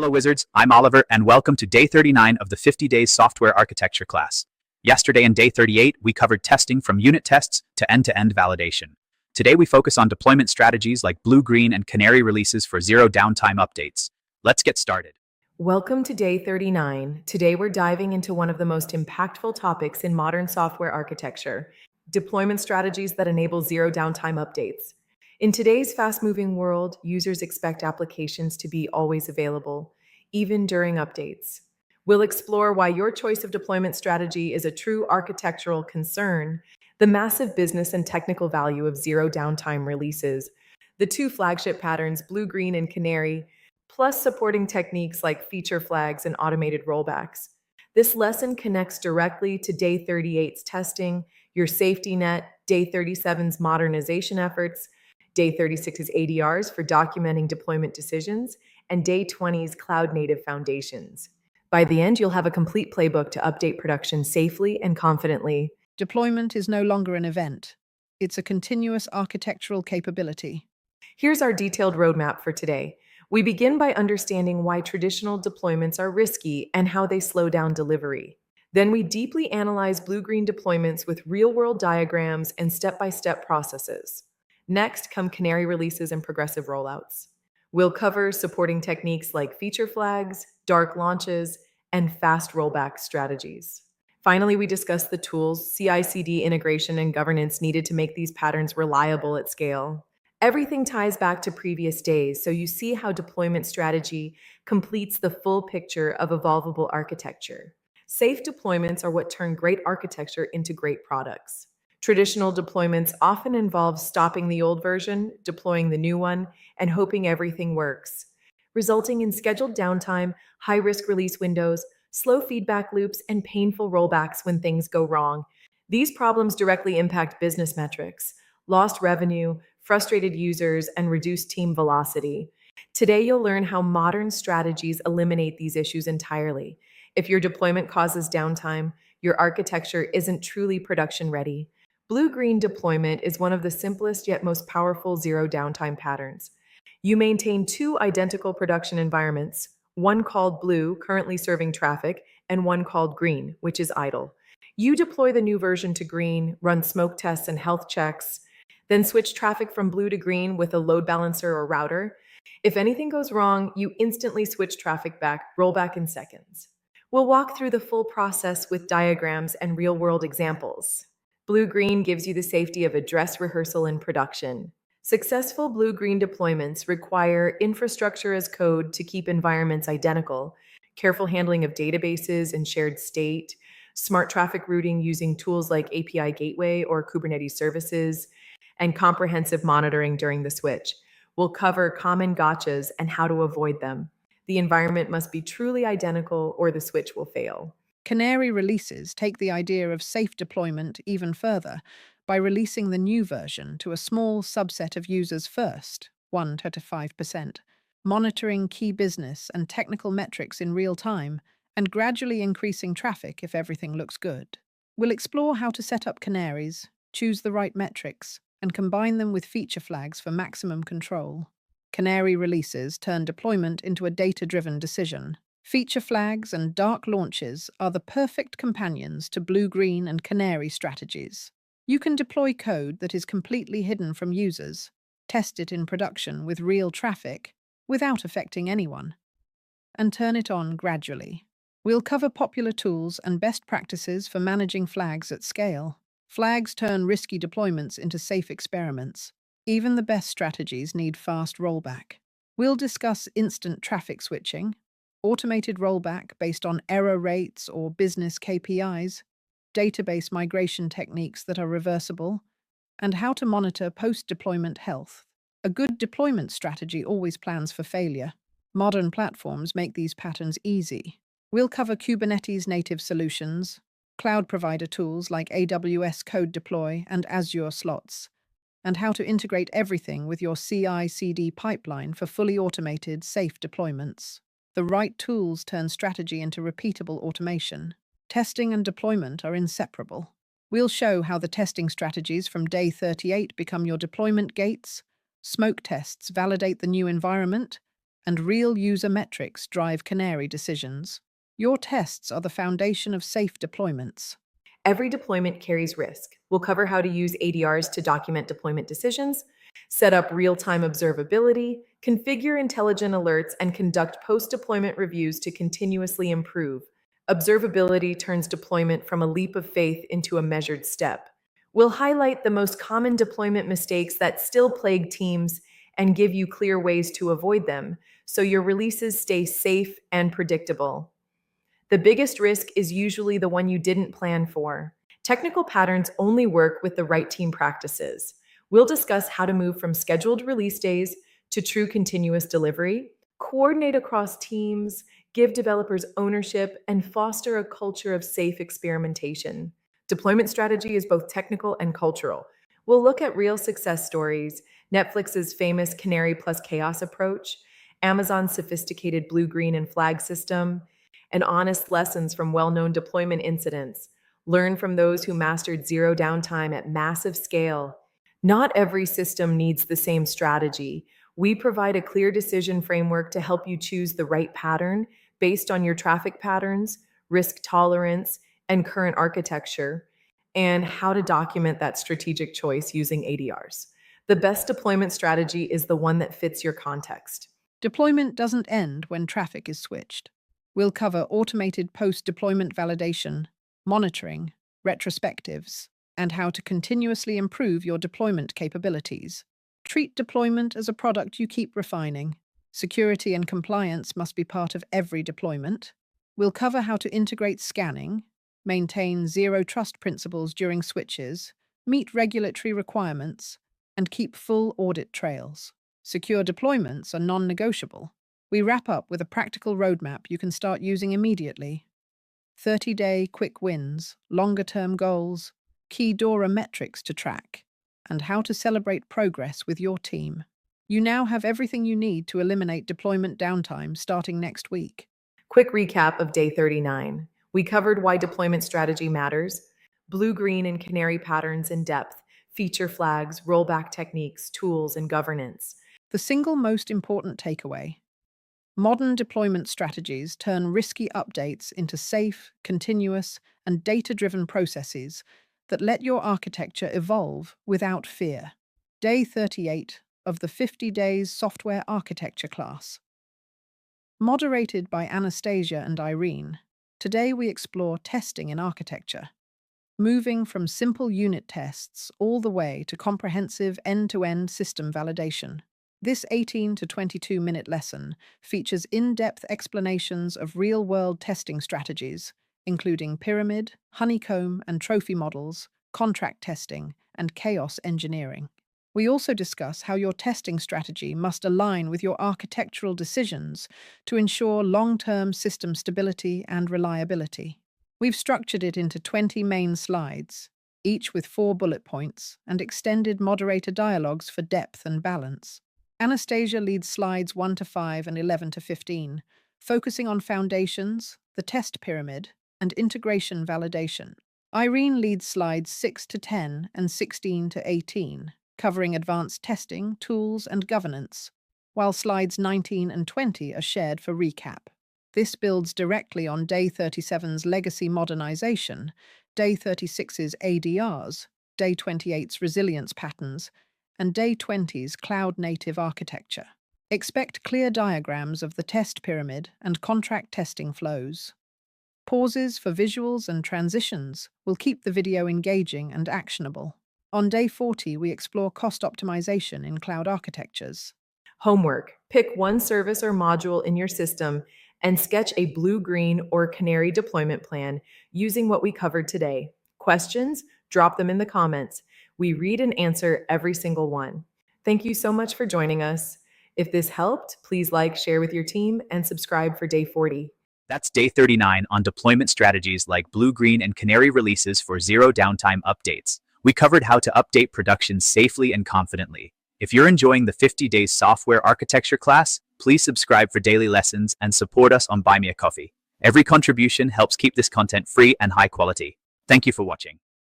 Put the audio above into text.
Hello Wizards, I'm Oliver and welcome to day 39 of the 50 Days Software Architecture class. Yesterday in day 38, we covered testing from unit tests to end-to-end validation. Today we focus on deployment strategies like blue, green, and canary releases for zero downtime updates. Let's get started. Welcome to day 39. Today we're diving into one of the most impactful topics in modern software architecture, deployment strategies that enable zero downtime updates. In today's fast-moving world, users expect applications to be always available, even during updates. We'll explore why your choice of deployment strategy is a true architectural concern, the massive business and technical value of zero downtime releases, the two flagship patterns, blue, green, and canary, plus supporting techniques like feature flags and automated rollbacks. This lesson connects directly to Day 38's testing, your safety net, Day 37's modernization efforts, Day 36's ADRs for documenting deployment decisions, and Day 20's cloud-native foundations. By the end, you'll have a complete playbook to update production safely and confidently. Deployment is no longer an event. It's a continuous architectural capability. Here's our detailed roadmap for today. We begin by understanding why traditional deployments are risky and how they slow down delivery. Then we deeply analyze blue-green deployments with real-world diagrams and step-by-step processes. Next come canary releases and progressive rollouts. We'll cover supporting techniques like feature flags, dark launches, and fast rollback strategies. Finally, we discuss the tools, CI/CD integration, and governance needed to make these patterns reliable at scale. Everything ties back to previous days, so you see how deployment strategy completes the full picture of evolvable architecture. Safe deployments are what turn great architecture into great products. Traditional deployments often involve stopping the old version, deploying the new one, and hoping everything works, resulting in scheduled downtime, high-risk release windows, slow feedback loops, and painful rollbacks when things go wrong. These problems directly impact business metrics, lost revenue, frustrated users, and reduced team velocity. Today, you'll learn how modern strategies eliminate these issues entirely. If your deployment causes downtime, your architecture isn't truly production ready. Blue-green deployment is one of the simplest yet most powerful zero downtime patterns. You maintain two identical production environments, one called blue, currently serving traffic, and one called green, which is idle. You deploy the new version to green, run smoke tests and health checks, then switch traffic from blue to green with a load balancer or router. If anything goes wrong, you instantly switch traffic back, roll back in seconds. We'll walk through the full process with diagrams and real-world examples. Blue-green gives you the safety of a dress rehearsal in production. Successful blue-green deployments require infrastructure as code to keep environments identical, careful handling of databases and shared state, smart traffic routing using tools like API Gateway or Kubernetes services, and comprehensive monitoring during the switch. We'll cover common gotchas and how to avoid them. The environment must be truly identical or the switch will fail. Canary releases take the idea of safe deployment even further by releasing the new version to a small subset of users first, 1 to 5%, monitoring key business and technical metrics in real time, and gradually increasing traffic if everything looks good. We'll explore how to set up canaries, choose the right metrics, and combine them with feature flags for maximum control. Canary releases turn deployment into a data-driven decision. Feature flags and dark launches are the perfect companions to blue-green and canary strategies. You can deploy code that is completely hidden from users, test it in production with real traffic without affecting anyone, and turn it on gradually. We'll cover popular tools and best practices for managing flags at scale. Flags turn risky deployments into safe experiments. Even the best strategies need fast rollback. We'll discuss instant traffic switching, automated rollback based on error rates or business KPIs, database migration techniques that are reversible, and how to monitor post-deployment health. A good deployment strategy always plans for failure. Modern platforms make these patterns easy. We'll cover Kubernetes native solutions, cloud provider tools like AWS Code Deploy and Azure Slots, and how to integrate everything with your CI/CD pipeline for fully automated, safe deployments. The right tools turn strategy into repeatable automation. Testing and deployment are inseparable. We'll show how the testing strategies from day 38 become your deployment gates. Smoke tests validate the new environment, and real user metrics drive canary decisions. Your tests are the foundation of safe deployments. Every deployment carries risk. We'll cover how to use ADRs to document deployment decisions, set up real-time observability, configure intelligent alerts, and conduct post-deployment reviews to continuously improve. Observability turns deployment from a leap of faith into a measured step. We'll highlight the most common deployment mistakes that still plague teams and give you clear ways to avoid them, so your releases stay safe and predictable. The biggest risk is usually the one you didn't plan for. Technical patterns only work with the right team practices. We'll discuss how to move from scheduled release days to true continuous delivery, coordinate across teams, give developers ownership, and foster a culture of safe experimentation. Deployment strategy is both technical and cultural. We'll look at real success stories, Netflix's famous canary plus chaos approach, Amazon's sophisticated blue, green, and flag system, and honest lessons from well-known deployment incidents. Learn from those who mastered zero downtime at massive scale. Not every system needs the same strategy. We provide a clear decision framework to help you choose the right pattern based on your traffic patterns, risk tolerance, and current architecture, and how to document that strategic choice using ADRs. The best deployment strategy is the one that fits your context. Deployment doesn't end when traffic is switched. We'll cover automated post-deployment validation, monitoring, retrospectives, and how to continuously improve your deployment capabilities. Treat deployment as a product you keep refining. Security and compliance must be part of every deployment. We'll cover how to integrate scanning, maintain zero-trust principles during switches, meet regulatory requirements, and keep full audit trails. Secure deployments are non-negotiable. We wrap up with a practical roadmap you can start using immediately. 30-day quick wins, longer-term goals, key DORA metrics to track, and how to celebrate progress with your team. You now have everything you need to eliminate deployment downtime starting next week. Quick recap of day 39. We covered why deployment strategy matters, blue, green, and canary patterns in depth, feature flags, rollback techniques, tools, and governance. The single most important takeaway: modern deployment strategies turn risky updates into safe, continuous, and data-driven processes that let your architecture evolve without fear. Day 38 of the 50 Days Software Architecture class. Moderated by Anastasia and Irene, today we explore testing in architecture, moving from simple unit tests all the way to comprehensive end-to-end system validation. This 18 to 22-minute lesson features in-depth explanations of real-world testing strategies, including pyramid, honeycomb, and trophy models, contract testing, and chaos engineering. We also discuss how your testing strategy must align with your architectural decisions to ensure long-term system stability and reliability. We've structured it into 20 main slides, each with 4 bullet points, and extended moderator dialogues for depth and balance. Anastasia leads slides 1 to 5 and 11 to 15, focusing on foundations, the test pyramid, and integration validation. Irene leads slides 6 to 10 and 16 to 18, covering advanced testing, tools, and governance, while slides 19 and 20 are shared for recap. This builds directly on Day 37's legacy modernization, Day 36's ADRs, Day 28's resilience patterns, and Day 20's cloud-native architecture. Expect clear diagrams of the test pyramid and contract testing flows. Pauses for visuals and transitions will keep the video engaging and actionable. On Day 40, we explore cost optimization in cloud architectures. Homework. Pick one service or module in your system and sketch a blue, green, or canary deployment plan using what we covered today. Questions? Drop them in the comments. We read and answer every single one. Thank you so much for joining us. If this helped, please like, share with your team, and subscribe for Day 40. That's Day 39 on deployment strategies like blue, green, and canary releases for zero downtime updates. We covered how to update production safely and confidently. If you're enjoying the 50 Days Software Architecture class, please subscribe for daily lessons and support us on Buy Me a Coffee. Every contribution helps keep this content free and high quality. Thank you for watching.